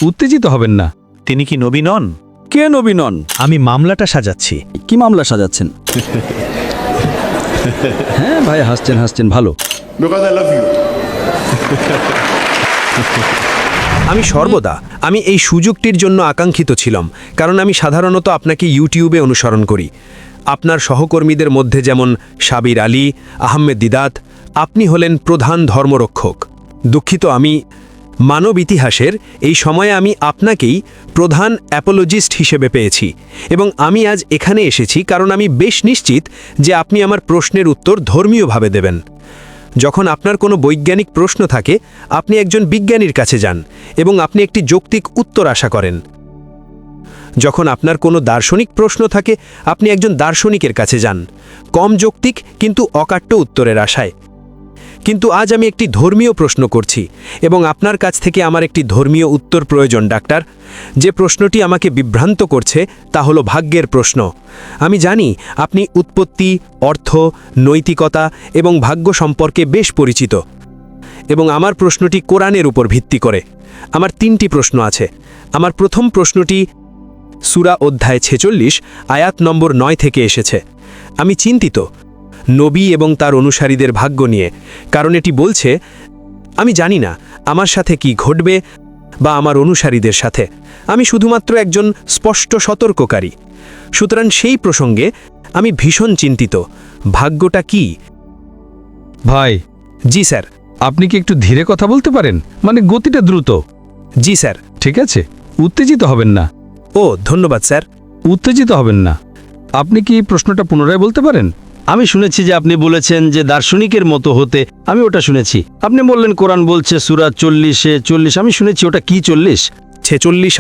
উত্তেজিত হবেন না। তিনি কি নবী নন? কে নবী নন? আমি মামলাটা সাজাচ্ছি। কি মামলা সাজাচ্ছেন? হ্যাঁ ভাই, হাসছেন হাসছেন, ভালো। Because I love you. আমি সর্বদা এই সুযোগটির জন্য আকাঙ্ক্ষিত ছিলাম, কারণ আমি সাধারণত আপনাকে ইউটিউবে অনুসরণ করি। আপনার সহকর্মীদের মধ্যে যেমন সাবির আলী, আহমেদ দিদাত, আপনি হলেন প্রধান ধর্মরক্ষক। দুঃখিত, আমি মানব ইতিহাসের এই সময়ে আমি আপনাকেই প্রধান অ্যাপোলজিস্ট হিসেবে পেয়েছি, এবং আমি আজ এখানে এসেছি কারণ আমি বেশ নিশ্চিত যে আপনি আমার প্রশ্নের উত্তর ধর্মীয়ভাবে দেবেন। যখন আপনার কোনো বৈজ্ঞানিক প্রশ্ন থাকে, আপনি একজন বিজ্ঞানীর কাছে যান এবং আপনি একটি যৌক্তিক উত্তর আশা করেন। যখন আপনার কোনো দার্শনিক প্রশ্ন থাকে, আপনি একজন দার্শনিকের কাছে যান, কম যৌক্তিক কিন্তু অকাট্য উত্তরের আশায়। কিন্তু আজ আমি একটি ধর্মীয় প্রশ্ন করছি এবং আপনার কাছ থেকে আমার একটি ধর্মীয় উত্তর প্রয়োজন, ডাক্তার। যে প্রশ্নটি আমাকে বিভ্রান্ত করছে তা হলো ভাগ্যের প্রশ্ন। আমি জানি আপনি উৎপত্তি, অর্থ, নৈতিকতা এবং ভাগ্য সম্পর্কে বেশ পরিচিত, এবং আমার প্রশ্নটি কোরআনের উপর ভিত্তি করে। আমার 3টি প্রশ্ন আছে। আমার প্রথম প্রশ্নটি সূরা অধ্যায় 46 আয়াত নম্বর 9 থেকে এসেছে। আমি চিন্তিত নবী এবং তার অনুসারীদের ভাগ্য নিয়ে, কারণ এটি বলছে, আমি জানি না আমার সাথে কি ঘটবে বা আমার অনুসারীদের সাথে। আমি শুধুমাত্র একজন স্পষ্ট সতর্ককারী। সুতরাং সেই প্রসঙ্গে আমি ভীষণ চিন্তিত। ভাগ্যটা কি? ভাই, জি স্যার। আপনি কি একটু ধীরে কথা বলতে পারেন? মানে গতিটা দ্রুত। জি স্যার। ঠিক আছে, উত্তেজিত হবেন না। ও ধন্যবাদ স্যার। উত্তেজিত হবেন না। আপনি কি প্রশ্নটা পুনরায় বলতে পারেন? আমি শুনেছি যে আপনি বলেছেন যে দার্শনিকের মতো হতে। আমি ওটা শুনেছি। আপনি বললেন কোরআন বলছে সূরা 40 আমি শুনেছি, ওটা কি 40? 46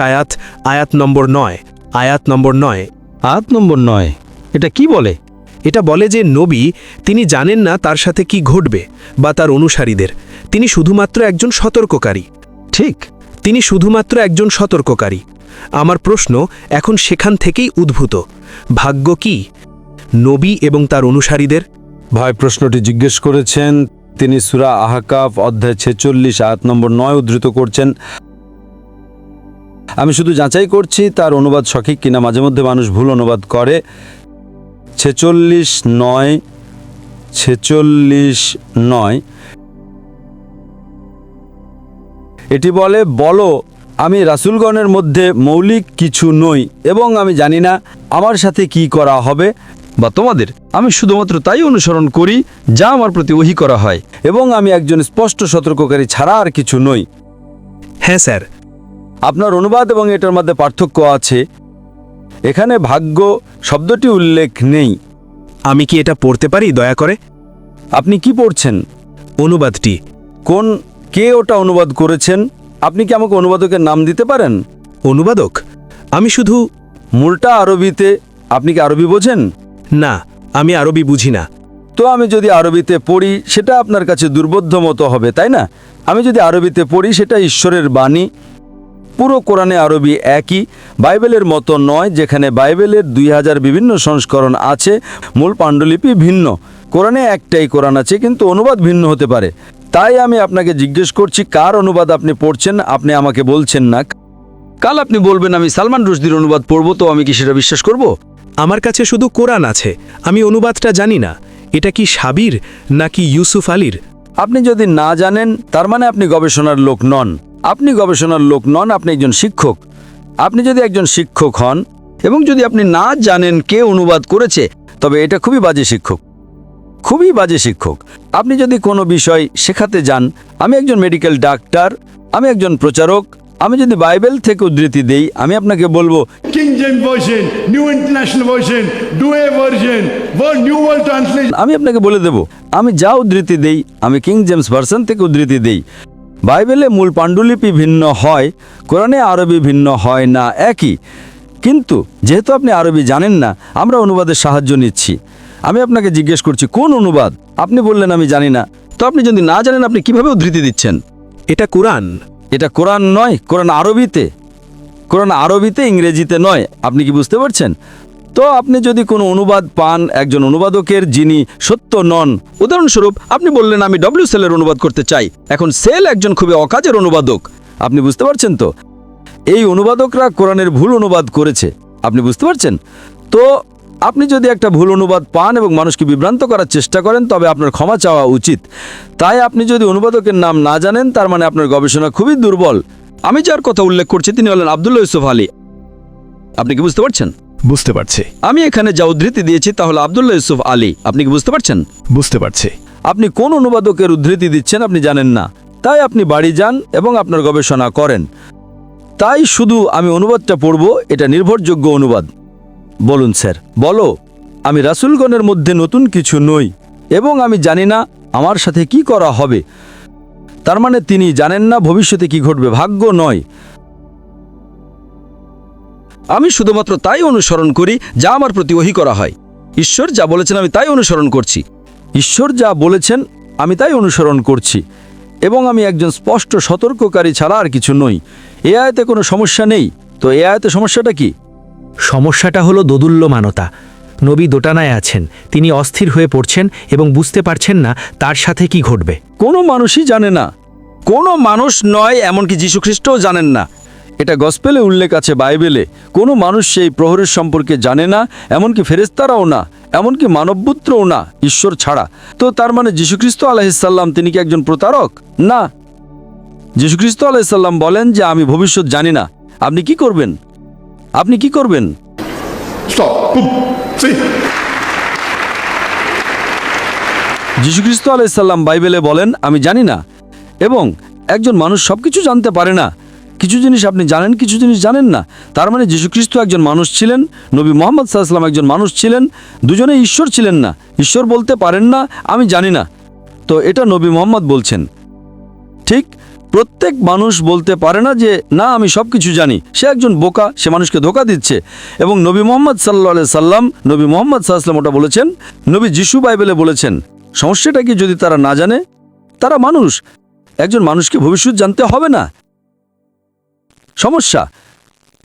আয়াত নম্বর 9। আয়াত নম্বর 9। আয়াত নম্বর 9 এটা কি বলে? এটা বলে যে নবী, তিনি জানেন না তার সাথে কি ঘটবে বা তার অনুসারীদের। তিনি শুধুমাত্র একজন সতর্ককারী। ঠিক, তিনি শুধুমাত্র একজন সতর্ককারী। আমার প্রশ্ন এখন সেখান থেকেই উদ্ভূত। ভাগ্য কি? নবী এবং তার অনুসারীদের? ভাই প্রশ্নটি জিজ্ঞেস করেছেন, তিনি সূরা আহকাফ অধ্যায় 46 আয়াত নম্বর 9 উদ্ধৃত করছেন। আমি শুধু যাচাই করছি তার অনুবাদ সঠিক কিনা। মাঝে মধ্যে মানুষ ভুল অনুবাদ করে। 46:9 এটি বলে, বলো আমি রাসূলগণের মধ্যে মৌলিক কিছু নই এবং আমি জানি না আমার সাথে কি করা হবে বা তোমাদের। আমি শুধুমাত্র তাই অনুসরণ করি যা আমার প্রতি ওহী করা হয়, এবং আমি একজন স্পষ্ট সতর্ককারী ছাড়া আর কিছু নই। হ্যাঁ স্যার। আপনার অনুবাদ এবং এটার মধ্যে পার্থক্য আছে। এখানে ভাগ্য শব্দটি উল্লেখ নেই। আমি কি এটা পড়তে পারি দয়া করে? আপনি কি পড়ছেন? অনুবাদটি। কে ওটা অনুবাদ করেছেন? আপনি কি আমাকে অনুবাদকের নাম দিতে পারেন? অনুবাদক? আমি শুধু মূলটা আরবিতে। আপনি কি আরবি বোঝেন? না, আমি আরবি বুঝি না। তো আমি যদি আরবিতে পড়ি সেটা আপনার কাছে দুর্বোধ্য মতো হবে, তাই না? আমি যদি আরবিতে পড়ি সেটা ঈশ্বরের বাণী। পুরো কোরআনে আরবি একই, বাইবেলের মতো নয় যেখানে বাইবেলের 2000 বিভিন্ন সংস্করণ আছে, মূল পাণ্ডুলিপি ভিন্ন। কোরআনে একটাই কোরআন আছে, কিন্তু অনুবাদ ভিন্ন হতে পারে। তাই আমি আপনাকে জিজ্ঞেস করছি কার অনুবাদ আপনি পড়ছেন। আপনি আমাকে বলছেন না। কাল আপনি বলবেন আমি সালমান রুশদির অনুবাদ পড়ব, তো আমি কি সেটা বিশ্বাস করব? আমার কাছে শুধু কোরআন আছে, আমি অনুবাদটা জানি না। এটা কি সাবির নাকি ইউসুফ আলীর? আপনি যদি না জানেন তার মানে আপনি গবেষণার লোক নন। আপনি গবেষণার লোক নন, আপনি একজন শিক্ষক। আপনি যদি একজন শিক্ষক হন এবং যদি আপনি না জানেন কে অনুবাদ করেছে, তবে এটা খুবই বাজে শিক্ষক, খুবই বাজে শিক্ষক। আপনি যদি কোনো বিষয় শেখাতে যান, আমি একজন মেডিকেল ডাক্তার, আমি একজন প্রচারক, আমি যদি বাইবেল থেকে উদ্ধৃতি দেই, আমি আপনাকে বলবো King James Version, New International Version, Douay Version, New World Translation. আমি আপনাকে বলে দেব আমি যা উদ্ধৃতি দেই আমি কিং জেমস ভার্সন থেকে উদ্ধৃতি দেই। বাইবেলে মূল পাণ্ডুলিপি ভিন্ন হয়, কোরআনে আরবি ভিন্ন হয় না, একই। কিন্তু যেহেতু আপনি আরবি জানেন না, আমরা অনুবাদের সাহায্য নিচ্ছি। আমি আপনাকে জিজ্ঞেস করছি কোন অনুবাদ? আপনি বললেন আমি জানি না। তো আপনি যদি না জানেন আপনি কিভাবে উদ্ধৃতি দিচ্ছেন? এটা কোরআন। এটা কোরআন নয়, কোরআন আরবিতে। কোরআন আরবিতে, ইংরেজিতে নয়। আপনি কি বুঝতে পারছেন? তো আপনি যদি কোনো অনুবাদ পান একজন অনুবাদকের যিনি সত্য নন, উদাহরণস্বরূপ আপনি বললেন আমি ডব্লিউ সেলের অনুবাদ করতে চাই। এখন সেল একজন খুবই অকাজের অনুবাদক। আপনি বুঝতে পারছেন তো? এই অনুবাদকরা কোরআনের ভুল অনুবাদ করেছে। আপনি বুঝতে পারছেন? তো আপনি যদি একটা ভুল অনুবাদ পান এবং মানুষকে বিভ্রান্ত করার চেষ্টা করেন, তবে আপনার ক্ষমা চাওয়া উচিত। তাই আপনি যদি অনুবাদকের নাম না জানেন, তার মানে আপনার গবেষণা খুবই দুর্বল। আমি যার কথা উল্লেখ করছি তিনি হলেন আব্দুল্লাহ ইউসুফ আলী। আপনি কি বুঝতে পারছেন? বুঝতে পারছি, আমি এখানে যা উদ্ধৃতি দিয়েছি তা হলো আব্দুল্লাহ ইউসুফ আলী। আপনি কি বুঝতে পারছেন? বুঝতে পারছি। আপনি কোন অনুবাদকের উদ্ধৃতি দিচ্ছেন আপনি জানেন না, তাই আপনি বাড়ি যান এবং আপনার গবেষণা করেন। তাই শুধু আমি অনুবাদটা পড়ব, এটা নির্ভরযোগ্য অনুবাদ। বলুন স্যার, বলো। আমি রাসূলগণের মধ্যে নতুন কিছু নই এবং আমি জানি না আমার সাথে কি করা হবে। তার মানে তিনি জানেন না ভবিষ্যতে কি ঘটবে, ভাগ্য নয়। আমি শুধুমাত্র তাই অনুসরণ করি যা আমার প্রতি ওহী করা হয়। ঈশ্বর যা বলেছেন আমি তাই অনুসরণ করছি। ঈশ্বর যা বলেছেন আমি তাই অনুসরণ করছি এবং আমি একজন স্পষ্ট সতর্ককারী ছাড়া আর কিছু নই। এ আয়াতে কোনো সমস্যা নেই। তো এ আয়াতে সমস্যাটা কি? সমস্যাটা হলো দোদুল্যমানতা। নবী দোটানায় আছেন, তিনি অস্থির হয়ে পড়ছেন এবং বুঝতে পারছেন না তার সাথে কি ঘটবে। কোনো মানুষই জানে না। কোনো মানুষ নয়, এমনকি যীশুখ্রিস্টও জানেন না। এটা গসপেলে উল্লেখ আছে, বাইবেলে। কোনো মানুষ সেই প্রহরের সম্পর্কে জানে না, এমনকি ফেরেশতারাও না, এমনকি মানবপুত্রও না, ঈশ্বর ছাড়া। তো তার মানে যীশুখ্রিস্ট আলাইহিসসালাম তিনি কি একজন প্রতারক? না। যীশুখ্রিস্ট আলাইহিসসালাম বলেন যে আমি ভবিষ্যৎ জানি না। আপনি কি করবেন? আপনি কি করবেন? Stop. Boom. See? যীশুখ্রিস্ট আলাইহিসসালাম বাইবেলে বলেন আমি জানি না। এবং একজন মানুষ সব কিছু জানতে পারে না। কিছু জিনিস আপনি জানেন, কিছু জিনিস জানেন না। তার মানে যীশুখ্রিস্ট একজন মানুষ ছিলেন, নবী মুহাম্মদ সাল্লাল্লাহু আলাইহি ওয়াসাল্লাম একজন মানুষ ছিলেন, দুজনেই ঈশ্বর ছিলেন না। ঈশ্বর বলতে পারেন না আমি জানি না। তো এটা নবী মুহাম্মদ বলছেন। ঠিক, প্রত্যেক মানুষ বলতে পারে না যে না আমি সব কিছু জানি। সে একজন বোকা, সে মানুষকে ধোঁকা দিচ্ছে। এবং নবী মুহাম্মদ সাল্লাল্লাহু আলাইহি সাল্লাম, নবী মুহাম্মদ সাল্লাল্লাহু আলাইহি ওয়াসাল্লাম ওটা বলেছেন, নবী যিশু বাইবেলে বলেছেন। সমস্যাটা কি? যদি তারা না জানে, তারা মানুষ। একজন মানুষকে ভবিষ্যৎ জানতে হবে না। সমস্যা,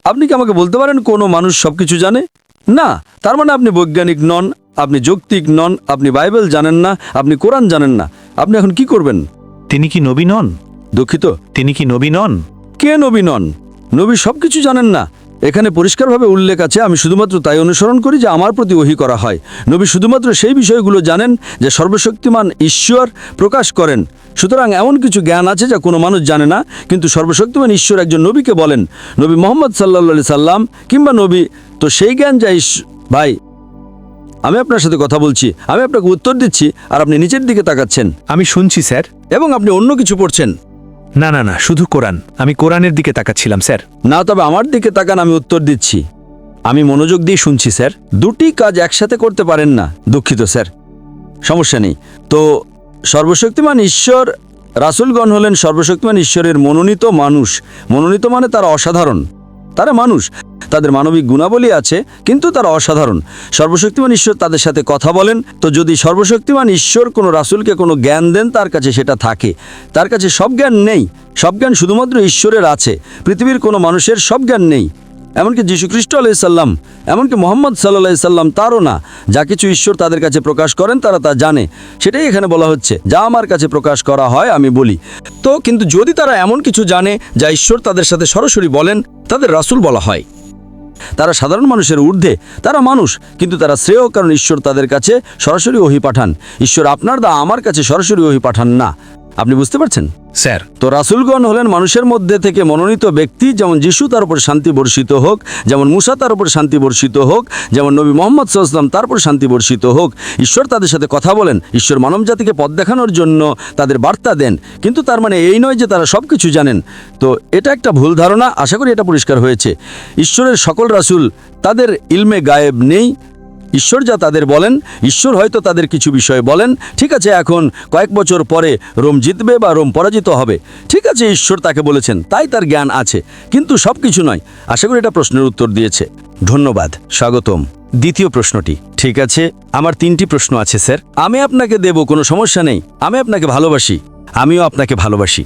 আপনি কি আমাকে বলতে পারেন কোনো মানুষ সব কিছু জানে? না। তার মানে আপনি বৈজ্ঞানিক নন, আপনি যৌক্তিক নন, আপনি বাইবেল জানেন না, আপনি কোরআন জানেন না। আপনি এখন কি করবেন? তিনি কি নবী নন? দুঃখিত, তিনি কি নবী নন? কে নবী নন? নবী সব কিছু জানেন না। এখানে পরিষ্কারভাবে উল্লেখ আছে আমি শুধুমাত্র তাই অনুসরণ করি যে আমার প্রতি ওহী করা হয়। নবী শুধুমাত্র সেই বিষয়গুলো জানেন যে সর্বশক্তিমান ঈশ্বর প্রকাশ করেন। সুতরাং এমন কিছু জ্ঞান আছে যা কোনো মানুষ জানে না, কিন্তু সর্বশক্তিমান ঈশ্বর একজন নবীকে বলেন, নবী মুহাম্মদ সাল্লাল্লাহু আলাইহি সাল্লাম কিংবা নবী। তো সেই জ্ঞান যা ভাই, আমি আপনার সাথে কথা বলছি, আমি আপনাকে উত্তর দিচ্ছি আর আপনি নিচের দিকে তাকাচ্ছেন আমি শুনছি স্যার। এবং আপনি অন্য কিছু পড়ছেন। না না না, শুধু কোরআন। আমি কোরআনের দিকে তাকাচ্ছিলাম স্যার। না, তবে আমার দিকে তাকান, আমি উত্তর দিচ্ছি। আমি মনোযোগ দিয়ে শুনছি স্যার। দুটি কাজ একসাথে করতে পারেন না। দুঃখিত স্যার, সমস্যা নেই। তো সর্বশক্তিমান ঈশ্বর, রাসূলগণ হলেন সর্বশক্তিমান ঈশ্বরের মনোনীত মানুষ। মনোনীত মানে তারা অসাধারণ, তারা মানুষ, তাদের মানবিক গুণাবলী আছে, কিন্তু তারা অসাধারণ। সর্বশক্তিমান ঈশ্বর তাদের সাথে কথা বলেন। তো যদি সর্বশক্তিমান ঈশ্বর কোনো রাসূলকে কোনো জ্ঞান দেন, তার কাছে সেটা থাকে। তার কাছে সব জ্ঞান নেই। সব জ্ঞান শুধুমাত্র ঈশ্বরের আছে। পৃথিবীর কোনো মানুষের সব জ্ঞান নেই, এমনকি যীশুখ্রিস্ট আলাইহিস সালাম, এমনকি মুহাম্মদ সাল্লাল্লাহু আলাইহি সাল্লাম তারও না। যা কিছু ঈশ্বর তাদের কাছে প্রকাশ করেন তারা তা জানে। সেটাই এখানে বলা হচ্ছে, যা আমার কাছে প্রকাশ করা হয় আমি বলি। তো কিন্তু যদি তারা এমন কিছু জানে যা ঈশ্বর তাদের সাথে সরাসরি বলেন, তাদের রাসূল বলা হয়। তারা সাধারণ মানুষের ঊর্ধ্বে, তারা মানুষ, কিন্তু তারা শ্রেয়, কারণ ঈশ্বর তাদের কাছে সরাসরি ওহী পাঠান। ঈশ্বর আপনার আমার কাছে সরাসরি ওহী পাঠান না। আপনি বুঝতে পারছেন স্যার? তো রাসূলগণ হলেন মানুষের মধ্যে থেকে মনোনীত ব্যক্তি। যেমন যিশু, তার উপর শান্তি বর্ষিত হোক। যেমন মুসা, তার উপর শান্তি বর্ষিত হোক। যেমন নবী মুহাম্মদ সাল্লাল্লাহু আলাইহি ওয়াসাল্লাম, তার উপর শান্তি বর্ষিত হোক। ঈশ্বর তাদের সাথে কথা বলেন। ঈশ্বর মানব জাতিকে পথ দেখানোর জন্য তাদের বার্তা দেন। কিন্তু তার মানে এই নয় যে তারা সব কিছু জানেন। তো এটা একটা ভুল ধারণা। আশা করি এটা পরিষ্কার হয়েছে। ঈশ্বরের সকল রাসূল তাদের ইলমে গায়েব নেই। ঈশ্বর যা তাদের বলেন, ঈশ্বর হয়তো তাদের কিছু বিষয় বলেন। ঠিক আছে, এখন কয়েক বছর পরে রোম জিতবে বা রোম পরাজিত হবে। ঠিক আছে, ঈশ্বর তাকে বলেছেন, তাই তার জ্ঞান আছে, কিন্তু সব কিছু নয়। আশা করি এটা প্রশ্নের উত্তর দিয়েছে। ধন্যবাদ, স্বাগতম। দ্বিতীয় প্রশ্নটি। ঠিক আছে, আমার 3টি প্রশ্ন আছে স্যার। আমি আপনাকে দেব, কোনো সমস্যা নেই। আমি আপনাকে ভালোবাসি, আমিও আপনাকে ভালোবাসি।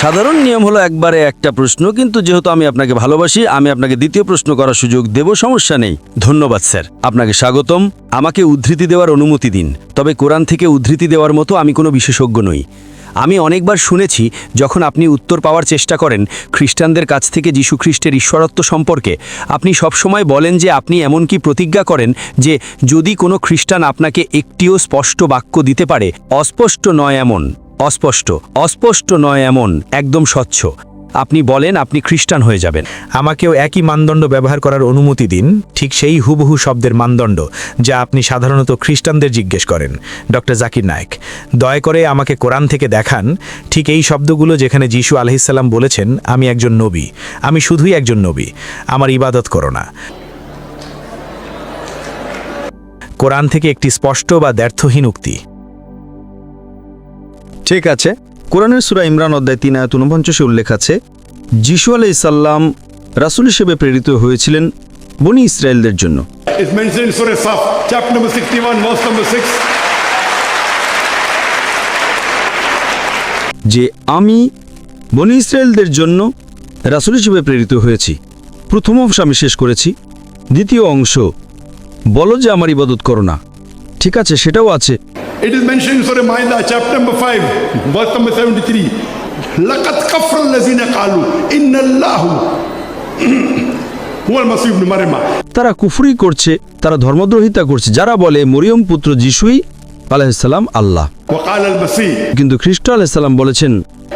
সাধারণ নিয়ম হলো একবারে একটা প্রশ্ন, কিন্তু যেহেতু আমি আপনাকে ভালোবাসি, আমি আপনাকে দ্বিতীয় প্রশ্ন করার সুযোগ দেব। সমস্যা নেই। ধন্যবাদ স্যার, আপনাকে স্বাগতম। আমাকে উদ্ধৃতি দেওয়ার অনুমতি দিন। তবে কোরআন থেকে উদ্ধৃতি দেওয়ার মতো আমি কোনো বিশেষজ্ঞ নই। আমি অনেকবার শুনেছি যখন আপনি উত্তর পাওয়ার চেষ্টা করেন খ্রিস্টানদের কাছ থেকে যীশু খ্রিস্টের ঈশ্বরত্ব সম্পর্কে, আপনি সবসময় বলেন যে আপনি এমনকি প্রতিজ্ঞা করেন যে যদি কোনো খ্রিস্টান আপনাকে একটিও স্পষ্ট বাক্য দিতে পারে, অস্পষ্ট নয় এমন, অস্পষ্ট নয় এমন, একদম স্বচ্ছ, আপনি বলেন আপনি খ্রিস্টান হয়ে যাবেন। আমাকেও একই মানদণ্ড ব্যবহার করার অনুমতি দিন, ঠিক সেই হুবহু শব্দের মানদণ্ড যা আপনি সাধারণত খ্রিস্টানদের জিজ্ঞেস করেন। ডক্টর জাকির নায়েক, দয়া করে আমাকে কোরআন থেকে দেখান ঠিক এই শব্দগুলো যেখানে যীশু আলাইহিসসালাম বলেছেন আমি একজন নবী, আমি শুধুই একজন নবী, আমার ইবাদত করো না। কোরআন থেকে একটি স্পষ্ট বা দ্ব্যর্থহীন উক্তি। ঠিক আছে, কোরআনের সূরা ইমরান অধ্যায় 3 আয়াত 49 উল্লেখ আছে, যিশু আলাইহিসসালাম রাসূল হিসেবে প্রেরিত হয়েছিলেন বনি ইসরায়েলদের জন্য। It's mentioned in Surah Saf, chapter number 61, verse number 6. যে আমি বনি ইসরায়েলদের জন্য রাসূল হিসেবে প্রেরিত হয়েছি। প্রথম অংশ আমি শেষ করেছি, দ্বিতীয় অংশ বলো যে আমার ইবাদত করো না। ঠিক আছে, সেটাও আছে। It is mentioned in Surah Ma'idah, chapter number 5, verse number 73. لَقَدْ كَفَرَ الَّذِينَ قَالُوا إِنَّ اللَّهُ هُوَ الْمَسِيحُ ابْنُ مَرْيَمَ. তারা কুফরি করছে, তারা ধর্মদ্রোহিতা করছে, যারা বলে মরিয়ম পুত্র যিশুই আলাইহিসসালাম আল্লাহ। وقال المسيح কিন্তু খ্রিস্ট আলাইহিসসালাম বলেছেন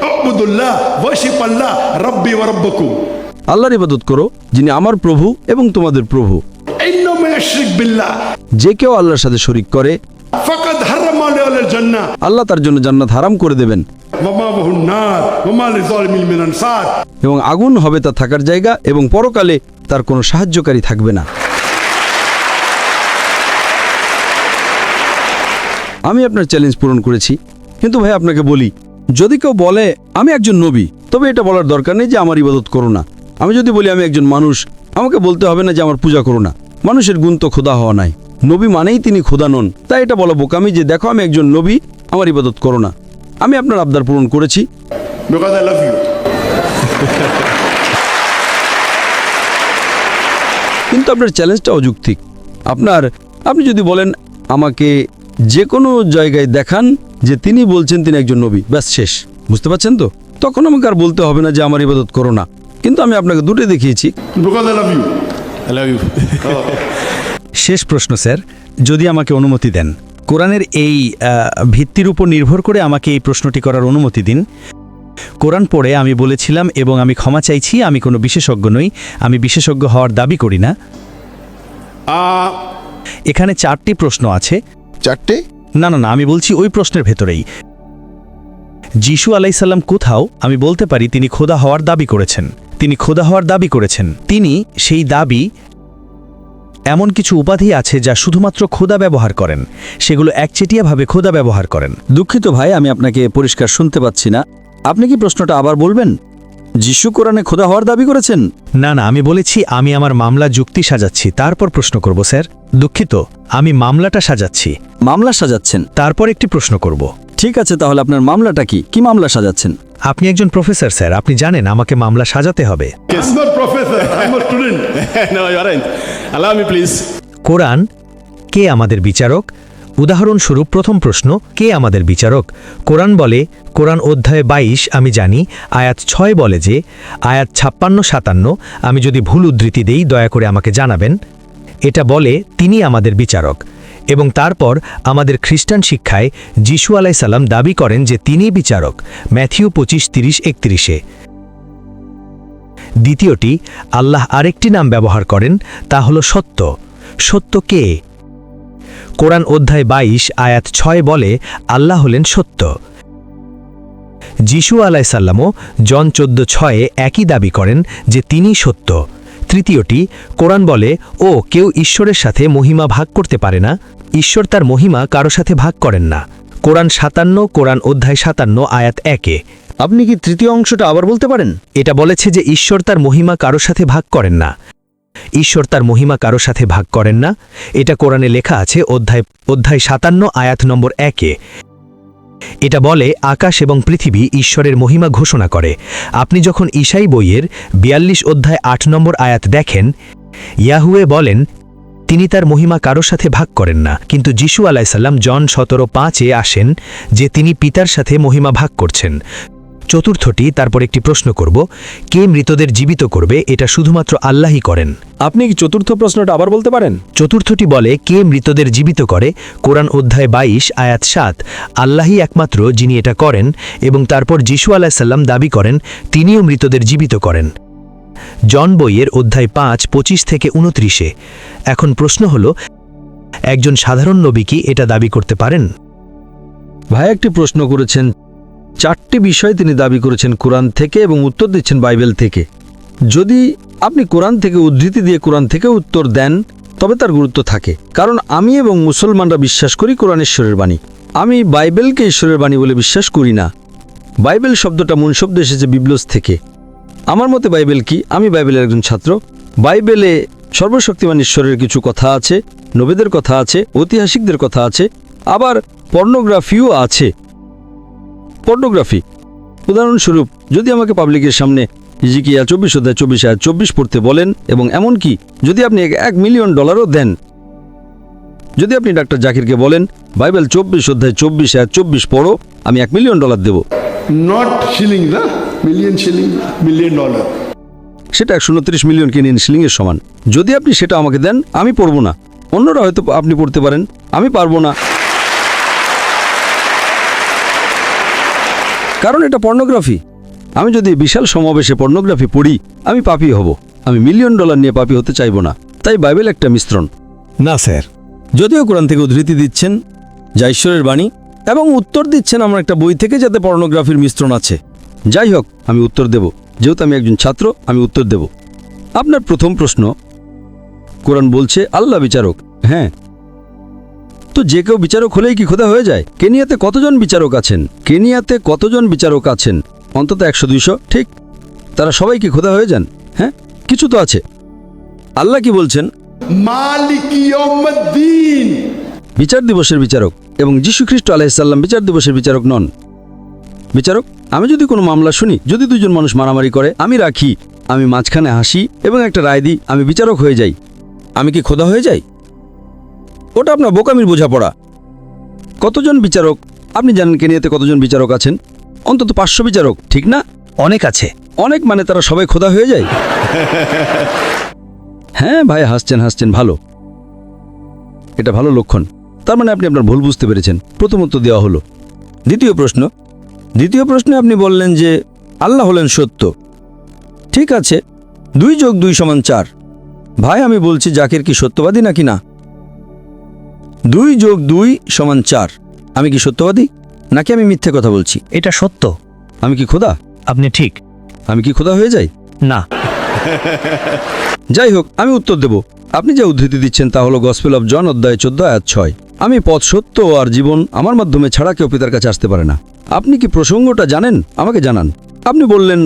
اعبدوا الله worship الله ربي وربكم. আল্লাহর ইবাদত করো যিনি আমার প্রভু এবং তোমাদের প্রভু। إنه من يشرك بالله যে কেউ আল্লাহর সাথে শরীক করে فقد حرم عليه الجنة আল্লাহ তার জন্য জান্নাত হারাম করে দেবেন ومأواه النار وما للظالمين من أنصار. এবং আগুন হবে তার থাকার জায়গা এবং পরকালে তার কোনো সাহায্যকারী থাকবে না। আমি আপনার চ্যালেঞ্জ পূরণ করেছি, কিন্তু ভাই আপনাকে বলি, যদি কেউ বলে আমি একজন নবী, তবে এটা বলার দরকার নেই যে আমার ইবাদত করো না। আমি যদি বলি আমি একজন মানুষ, আমাকে বলতে হবে না যে আমার পূজা করো না। মানুষের গুণ তো খোদা হওয়া নাই, নবী মানেই তিনি খোদা নন। তাই এটা বলা বোকামি যে দেখো আমি একজন নবী, আমার ইবাদত করো না। আমি আপনার আবদার পূরণ করেছি। Because I love you. কিন্তু আপনার চ্যালেঞ্জটা অযৌক্তিক। আপনি যদি বলেন আমাকে যে কোনো জায়গায় দেখান যে তিনি বলছেন তিনি একজন নবী, ব্যাস শেষ। বুঝতে পারছেন তো? তখন আমাকে আর বলতে হবে না যে আমার ইবাদত করো না। কিন্তু আমি আপনাকে দুটোই দেখিয়েছি। Because I love you. I love you. শেষ প্রশ্ন স্যার, যদি আমাকে অনুমতি দেন, কোরআনের এই ভিত্তির উপর নির্ভর করে আমাকে এই প্রশ্নটি করার অনুমতি দিন। কোরআন পড়ে আমি বলেছিলাম এবং আমি ক্ষমা চাইছি আমি কোনো বিশেষজ্ঞ নই, আমি বিশেষজ্ঞ হওয়ার দাবি করি না। এখানে 4টি প্রশ্ন আছে। 4টে? না, আমি বলছি ওই প্রশ্নের ভেতরেই। যিশু আলাইসাল্লাম কোথাও আমি বলতে পারি তিনি খোদা হওয়ার দাবি করেছেন, তিনি সেই দাবি, এমন কিছু উপাধি আছে যা শুধুমাত্র খোদা ব্যবহার করেন, সেগুলো একচেটিয়াভাবে খোদা ব্যবহার করেন। দুঃখিত ভাই, আমি আপনাকে পরিষ্কার শুনতে পাচ্ছি না। আপনি কি প্রশ্নটা আবার বলবেন? যিশু কোরআনে খোদা হওয়ার দাবি করেছেন? না, আমি বলেছি আমি আমার মামলা যুক্তি সাজাচ্ছি, তারপর প্রশ্ন করব স্যার। দুঃখিত, আমি মামলাটা সাজাচ্ছি। মামলা সাজাচ্ছেন? তারপর একটি প্রশ্ন করব। ঠিক আছে, তাহলে আপনার মামলাটা কি মামলা সাজাচ্ছেন? আপনি একজন প্রফেসর স্যার, আপনি জানেন আমাকে মামলা সাজাতে হবে। I'm not professor, I'm a student. No, you aren't. Allow me, please. কোরআন কে আমাদের বিচারক? উদাহরণস্বরূপ প্রথম প্রশ্ন, কে আমাদের বিচারক? কোরআন বলে, কোরআন অধ্যায় 22 আমি জানি, আয়াত 6 বলে যে, আয়াত 56-57 আমি যদি ভুল উদ্ধৃতি দেই দয়া করে আমাকে জানাবেন। এটা বলে তিনি আমাদের বিচারক। এবং তারপর আমাদের খ্রিস্টান শিক্ষায় যিশু আলাইসাল্লাম দাবি করেন যে তিনি বিচারক, ম্যাথিউ 25:30-31। দ্বিতীয়টি, আল্লাহ আরেকটি নাম ব্যবহার করেন, তা হল সত্য। সত্য কে? কোরআন অধ্যায় 22 আয়াত 6 বলে আল্লাহ হলেন সত্য। যিশু আলাইসাল্লামও জন 14:6 একই দাবি করেন যে তিনি সত্য। তৃতীয়টি, কোরআন বলে কেউ ঈশ্বরের সাথে মহিমা ভাগ করতে পারে না, ঈশ্বর তার মহিমা কারো সাথে ভাগ করেন না। কোরআন 57, কোরআন অধ্যায় 57 আয়াত 1। আপনি কি তৃতীয় অংশটা আবার বলতে পারেন? এটা বলেছে যে ঈশ্বর তার মহিমা কারো সাথে ভাগ করেন না। ঈশ্বর তার মহিমা কারো সাথে ভাগ করেন না, এটা কোরআনে লেখা আছে অধ্যায় 57 আয়াত নম্বর 1। এটা বলে আকাশ এবং পৃথিবী ঈশ্বরের মহিমা ঘোষণা করে। আপনি যখন ঈশাই বইয়ের 42 অধ্যায় 8 নম্বর আয়াত দেখেন, ইয়াহুয়ে বলেন, তিনি তার মহিমা কারো সাথে ভাগ করেন না, কিন্তু যিশু আলাইসাল্লাম জন 17:5-এ আসেন যে তিনি পিতার সাথে মহিমা ভাগ করছেন। চতুর্থটি, তারপর একটি প্রশ্ন করব, কে মৃতদের জীবিত করবে? এটা শুধুমাত্র আল্লাহই করেন। আপনি কি চতুর্থ প্রশ্নটা আবার বলতে পারেন? চতুর্থটি বলে, কে মৃতদের জীবিত করে? কোরআন অধ্যায় 22 আয়াত 7, আল্লাহই একমাত্র যিনি এটা করেন, এবং তারপর যিশু আলাইসাল্লাম দাবি করেন তিনিও মৃতদের জীবিত করেন। জন বইয়ের অধ্যায় 5 25-29। এখন প্রশ্ন হল, একজন সাধারণ নবী কি এটা দাবি করতে পারেন? ভাই একটি প্রশ্ন করেছেন, 4টি বিষয় তিনি দাবি করেছেন কোরআন থেকে এবং উত্তর দিচ্ছেন বাইবেল থেকে। যদি আপনি কোরআন থেকে উদ্ধৃতি দিয়ে কোরআন থেকে উত্তর দেন তবে তার গুরুত্ব থাকে, কারণ আমি এবং মুসলমানরা বিশ্বাস করি কোরআন ঈশ্বরের বাণী। আমি বাইবেলকে ঈশ্বরের বাণী বলে বিশ্বাস করি না। বাইবেল শব্দটা মূল শব্দ এসেছে বিবলস থেকে। আমার মতে বাইবেল কি? আমি বাইবেলের একজন ছাত্র। বাইবেলে সর্বশক্তিমান ঈশ্বরের কিছু কথা আছে, নবীদের কথা আছে, ঐতিহাসিকদের কথা আছে, আবার পর্নোগ্রাফিও আছে। পর্নোগ্রাফি উদাহরণস্বরূপ, যদি আমাকে পাবলিকের সামনে ইজিকিয়া 24:24 পড়তে বলেন, এবং এমনকি যদি আপনি $1 মিলিয়ন দেন, যদি আপনি ডাক্তার জাকিরকে বলেন বাইবেল 24:24 পড়ো, আমি $1 মিলিয়ন দেব, Not shilling, na? Million shilling, $1 million. সেটা 129 মিলিয়ন কেনিয়ান শিলিংয়ের সমান। যদি আপনি সেটা আমাকে দেন, আমি পড়ব না। অন্যরা হয়তো আপনি পড়তে পারেন, আমি পারবো না, কারণ এটা পর্নোগ্রাফি। আমি যদি বিশাল সমাবেশে পর্নোগ্রাফি পড়ি, আমি পাপী হব। আমি $1 মিলিয়ন নিয়ে পাপী হতে চাইব না। তাই বাইবেল একটা মিশ্রণ। না স্যার। যদিও কোরআন থেকে উদ্ধৃতি দিচ্ছেন যা ঈশ্বরের বাণী, এবং উত্তর দিচ্ছেন আমার একটা বই থেকে যাতে পর্নোগ্রাফির মিশ্রণ আছে। যাই হোক, আমি উত্তর দেব। যেহেতু আমি একজন ছাত্র, আমি উত্তর দেব। আপনার প্রথম প্রশ্ন, কোরআন বলছে আল্লাহ বিচারক। হ্যাঁ, তো যে কেউ বিচারক হলেই কি খোদা হয়ে যায়? কেনিয়াতে কতজন বিচারক আছেন? কেনিয়াতে কতজন বিচারক আছেন? অন্তত 100-200, ঠিক? তারা সবাই কি খোদা হয়ে যান? হ্যাঁ, কিছু তো আছে। আল্লাহ কি বলছেন? Maliki yawmiddin. বিচার দিবসের বিচারক, এবং যীশু খ্রিস্ট আলাইহিসসালাম বিচার দিবসের বিচারক নন। বিচারক, আমি যদি কোনো মামলা শুনি, যদি দুজন মানুষ মারামারি করে, আমি রাখি, আমি মাঝখানে হাসি এবং একটা রায় দিই, আমি বিচারক হয়ে যাই। আমি কি খোদা হয়ে যাই? ওটা আপনার বোকামির বোঝাপড়া। কতজন বিচারক? আপনি জানেন কেনিয়াতে কতজন বিচারক আছেন? অন্তত 500 বিচারক, ঠিক না? অনেক আছে। অনেক মানে তারা সবাই খোদা হয়ে যায়? হ্যাঁ ভাই, হাসছেন, ভালো, এটা ভালো লক্ষণ। তার মানে আপনি আপনার ভুল বুঝতে পেরেছেন। প্রথম উত্তর দেওয়া হলো। দ্বিতীয় প্রশ্নে আপনি বললেন যে আল্লাহ হলেন সত্য। ঠিক আছে, 2+2 = 4। ভাই আমি বলছি, জাকির কি সত্যবাদী নাকি না? 2+2 = 4। আমি কি সত্যবাদী নাকি আমি মিথ্যে কথা বলছি? এটা সত্য। আমি কি খোদা? আপনি ঠিক। আমি কি খোদা হয়ে যাই? না। যাই হোক, আমি উত্তর দেব। আপনি যে উদ্ধৃতি দিচ্ছেন তা হলো গসপেল অফ জন অধ্যায় 14 আয়াত 6। আমি পথ, সত্য আর জীবন, আমার মাধ্যমে ছাড়া কেউ পিতার কাছে আসতে পারে না। আপনি কি প্রসঙ্গটা জানেন? আমাকে জানান। আপনি বললেন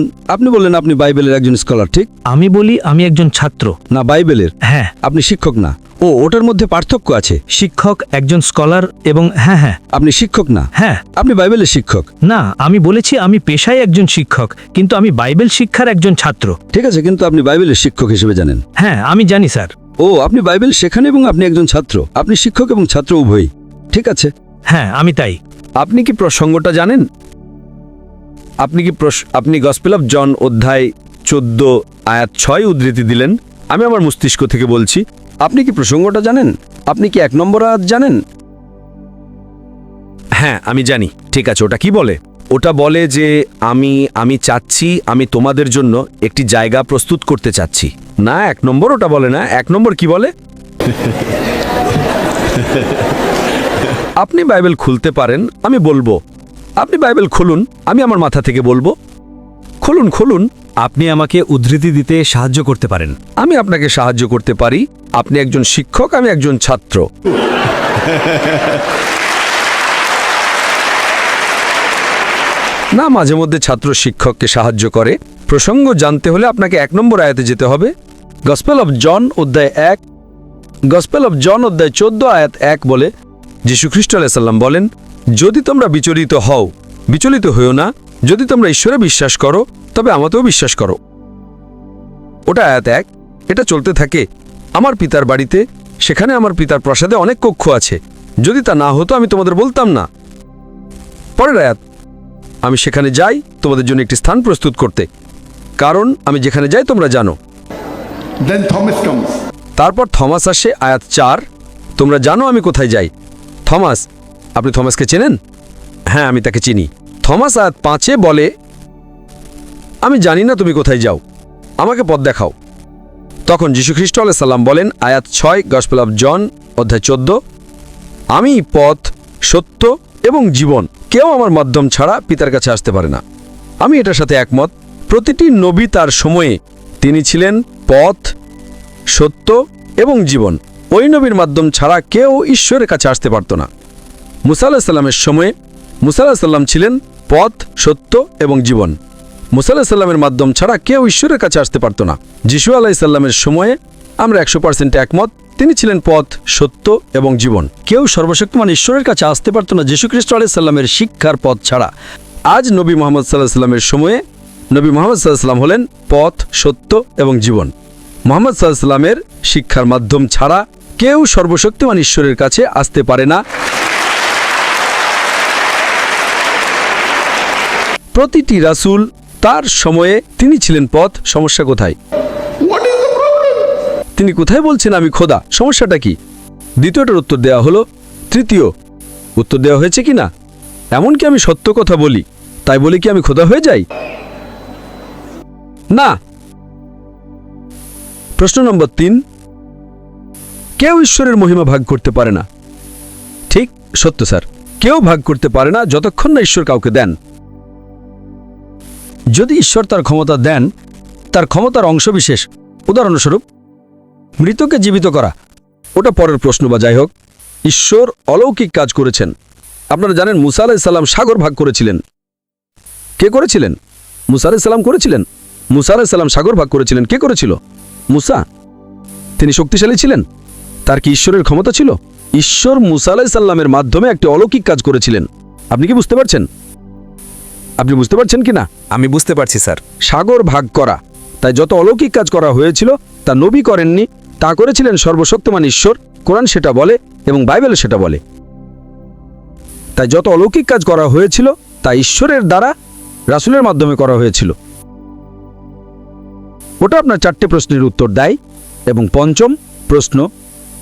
আপনি বাইবেলের একজন স্কলার, ঠিক? আমি বলি আমি একজন ছাত্র। না, বাইবেলের। হ্যাঁ। আপনি শিক্ষক না। ও, ওটার মধ্যে পার্থক্য আছে। শিক্ষক, একজন স্কলার, এবং হ্যাঁ। আপনি শিক্ষক না। হ্যাঁ। আপনি বাইবেলের শিক্ষক না, আমি বলেছি আমি পেশায় একজন শিক্ষক, কিন্তু আমি বাইবেল শিক্ষার একজন ছাত্র। ঠিক আছে, কিন্তু আপনি বাইবেলের শিক্ষক হিসেবে জানেন। হ্যাঁ, আমি জানি স্যার। ও, আপনি বাইবেল শেখান এবং আপনি একজন ছাত্র। আপনি শিক্ষক এবং ছাত্র উভয়ই, ঠিক আছে? হ্যাঁ, আমি তাই। আপনি কি প্রসঙ্গটা জানেন? আপনি গসপেল অফ জন অধ্যায় 14 আয়াত 6 উদ্ধৃতি দিলেন। আমি আমার মস্তিষ্ক থেকে বলছি, আপনি কি প্রসঙ্গটা জানেন? আপনি কি 1 নম্বর আয়াত জানেন? হ্যাঁ আমি জানি। ঠিক আছে, ওটা কি বলে? ওটা বলে যে আমি চাচ্ছি, আমি তোমাদের জন্য একটি জায়গা প্রস্তুত করতে চাচ্ছি। না, 1 নম্বর ওটা বলে না। 1 নম্বর কি বলে? আপনি বাইবেল খুলতে পারেন, আমি বলবো। আপনি বাইবেল খুলুন, আমি আমার মাথা থেকে বলবো। খুলুন। আপনি আমাকে উদ্ধৃতি দিতে সাহায্য করতে পারেন। আমি আপনাকে সাহায্য করতে পারি। আপনি একজন শিক্ষক, আমি একজন ছাত্র। না, মাঝে মধ্যে ছাত্র শিক্ষককে সাহায্য করে। প্রসঙ্গ জানতে হলে আপনাকে 1 নম্বর আয়াতে যেতে হবে। গসপেল অফ জন অধ্যায় 14 আয়াত 1 বলে, যীশু খ্রিস্ট আলাইহিস সালাম বলেন, যদি তোমরা বিচলিত হইও না। যদি তোমরা ঈশ্বরে বিশ্বাস করো, তবে আমাতেও বিশ্বাস করো। ওটা আয়াত 1। এটা চলতে থাকে, আমার পিতার বাড়িতে সেখানে আমার পিতার প্রাসাদে অনেক কক্ষ আছে। যদি তা না হতো আমি তোমাদের বলতাম না। পরের আয়াত, আমি সেখানে যাই তোমাদের জন্য একটি স্থান প্রস্তুত করতে, কারণ আমি যেখানে যাই তোমরা জানো। Then Thomas comes. তারপর থমাস আসে, আয়াত 4, তোমরা জানো আমি কোথায় যাই। থমাস, আপনি থমাসকে চেনেন? হ্যাঁ, আমি তাকে চিনি। থমাস আয়াত 5 বলে, আমি জানি না তুমি কোথায় যাও, আমাকে পথ দেখাও। তখন যীশুখ্রিস্ট আলাইহিস সালাম বলেন, আয়াত 6, গসপেল অফ জন অধ্যায় 14, আমি পথ, সত্য এবং জীবন, কেউ আমার মাধ্যম ছাড়া পিতার কাছে আসতে পারে না। আমি এটার সাথে একমত। প্রতিটি নবী তার সময়ে তিনি ছিলেন পথ, সত্য এবং জীবন। ওই নবীর মাধ্যম ছাড়া কেউ ঈশ্বরের কাছে আসতে পারত না। মুসা আলাইহিস সালামের সময়ে মুসা আলাইহিস সালাম ছিলেন পথ, সত্য এবং জীবন। মুসা আলাইহিস সালামের মাধ্যম ছাড়া কেউ ঈশ্বরের কাছে আসতে পারত না। যিশু আলাইহিস সালামের সময়ে আমরা 100% একমত, তিনি ছিলেন পথ, সত্য এবং জীবন। কেউ সর্বশক্তিমান ঈশ্বরের কাছে আসতে পারত না যীশুখ্রিস্ট আলাইহিস সালামের শিক্ষার পথ ছাড়া। আজ নবী মুহাম্মদ সাল্লাল্লাহু আলাইহি সাল্লামের সময়ে নবী মুহাম্মদ সাল্লাল্লাহু আলাইহি সাল্লাম হলেন পথ, সত্য এবং জীবন। মুহাম্মদ সাল্লাল্লাহু আলাইহি সাল্লামের শিক্ষার মাধ্যম ছাড়া কেউ সর্বশক্তিমান ঈশ্বরের কাছে আসতে পারে না। প্রতিটি রাসূল তার সময়ে তিনি ছিলেন পথ। সমস্যা কোথায়? What is the problem? তিনি কোথায় বলছেন আমি খোদা? সমস্যাটা কি? দ্বিতীয়টার উত্তর দেওয়া হলো। তৃতীয় উত্তর দেওয়া হয়েছে কি না? এমনকি আমি সত্য কথা বলি, তাই বলি কি আমি খোদা হয়ে যাই? না। প্রশ্ন নম্বর 3, কেউ ঈশ্বরের মহিমা ভাগ করতে পারে না। ঠিক, সত্য স্যার, কেউ ভাগ করতে পারে না যতক্ষণ না ঈশ্বর কাউকে দেন। যদি ঈশ্বর তার ক্ষমতা দেন, তার ক্ষমতার অংশবিশেষ, উদাহরণস্বরূপ মৃতকে জীবিত করা, ওটা পরের প্রশ্ন বা যাই হোক, ঈশ্বর অলৌকিক কাজ করেছেন। আপনারা জানেন মুসা আলাইহিস সালাম সাগর ভাগ করেছিলেন। কে করেছিলেন? মুসা আলাইহিস সালাম করেছিলেন। মুসা আলাইহিস সালাম সাগর ভাগ করেছিলেন। কে করেছিল? মুসা। তিনি শক্তিশালী ছিলেন? তার কি ঈশ্বরের ক্ষমতা ছিল? ঈশ্বর মুসা আলাইহিস সালামের মাধ্যমে একটি অলৌকিক কাজ করেছিলেন। আপনি কি বুঝতে পারছেন? আপনি বুঝতে পারছেন কি না? আমি বুঝতে পারছি স্যার। সাগর ভাগ করা, তাই যত অলৌকিক কাজ করা হয়েছিল তা নবী করেননি, তা করেছিলেন সর্বশক্তিমান ঈশ্বর। কোরআন সেটা বলে এবং বাইবেল সেটা বলে। তাই যত অলৌকিক কাজ করা হয়েছিল তা ঈশ্বরের দ্বারা রাসূলের মাধ্যমে করা হয়েছিল। ওটা আপনার 4টে প্রশ্নের উত্তর দেয়। এবং পঞ্চম প্রশ্ন,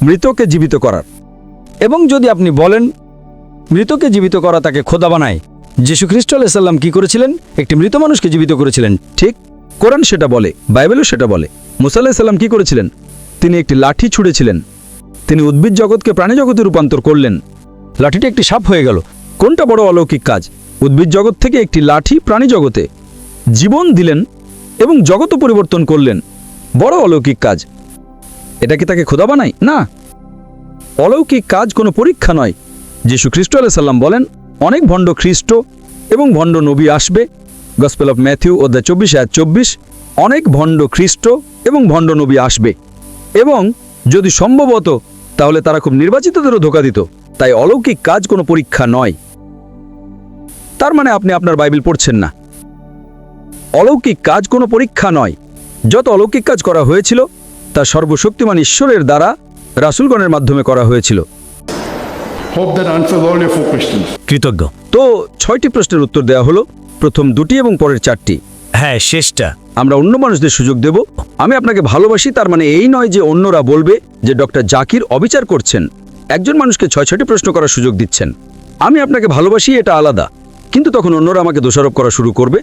মৃতকে জীবিত করার। এবং যদি আপনি বলেন মৃতকে জীবিত করা তাকে খোদা বানায়, যীশুখ্রিস্ট আলাইহিস সালাম কি করেছিলেন? একটি মৃত মানুষকে জীবিত করেছিলেন। ঠিক, কোরআন সেটা বলে, বাইবেলও সেটা বলে। মুসা আলাইহিস সালাম কি করেছিলেন? তিনি একটি লাঠি ছুঁড়েছিলেন। তিনি উদ্ভিদ জগৎকে প্রাণী জগতে রূপান্তর করলেন। লাঠিটি একটি সাপ হয়ে গেল। কোনটা বড় অলৌকিক কাজ? উদ্ভিদ জগৎ থেকে একটি লাঠি প্রাণী জগতে জীবন দিলেন এবং জগৎও পরিবর্তন করলেন। বড় অলৌকিক কাজ। এটা কি তাকে খোদা বানায়? না। অলৌকিক কাজ কোনো পরীক্ষা নয়। যীশুখ্রিস্ট আলাইহিস সালাম বলেন, অনেক ভণ্ড খ্রিস্ট এবং ভণ্ড নবী আসবে। গসপেল অফ ম্যাথিউ অধ্যায় 24 আয়াত 24, অনেক ভণ্ড খ্রিস্ট এবং ভণ্ড নবী আসবে, এবং যদি সম্ভবত তাহলে তারা খুব নির্বাচিতদেরও ধোঁকা দিত। তাই অলৌকিক কাজ কোনো পরীক্ষা নয়। তার মানে আপনি আপনার বাইবেল পড়ছেন না। অলৌকিক কাজ কোনো পরীক্ষা নয়। যত অলৌকিক কাজ করা হয়েছিল তা সর্বশক্তিমান ঈশ্বরের দ্বারা রাসূলগণের মাধ্যমে করা হয়েছিল। Hope that answers all your 4 questions. কৃতজ্ঞ। তো 6টি প্রশ্নের উত্তর দেওয়া হলো, প্রথম 2টি এবং পরের 4টি। হ্যাঁ, শেষটা। আমরা অন্য মানুষদের সুযোগ দেব। আমি আপনাকে ভালোবাসি তার মানে এই নয় যে অন্যরা বলবে যে ডক্টর জাকির অবিচার করছেন। একজন মানুষকে 6টি প্রশ্ন করার সুযোগ দিচ্ছেন। আমি আপনাকে ভালোবাসি, এটা আলাদা, কিন্তু তখন অন্যরা আমাকে দোষারোপ করা শুরু করবে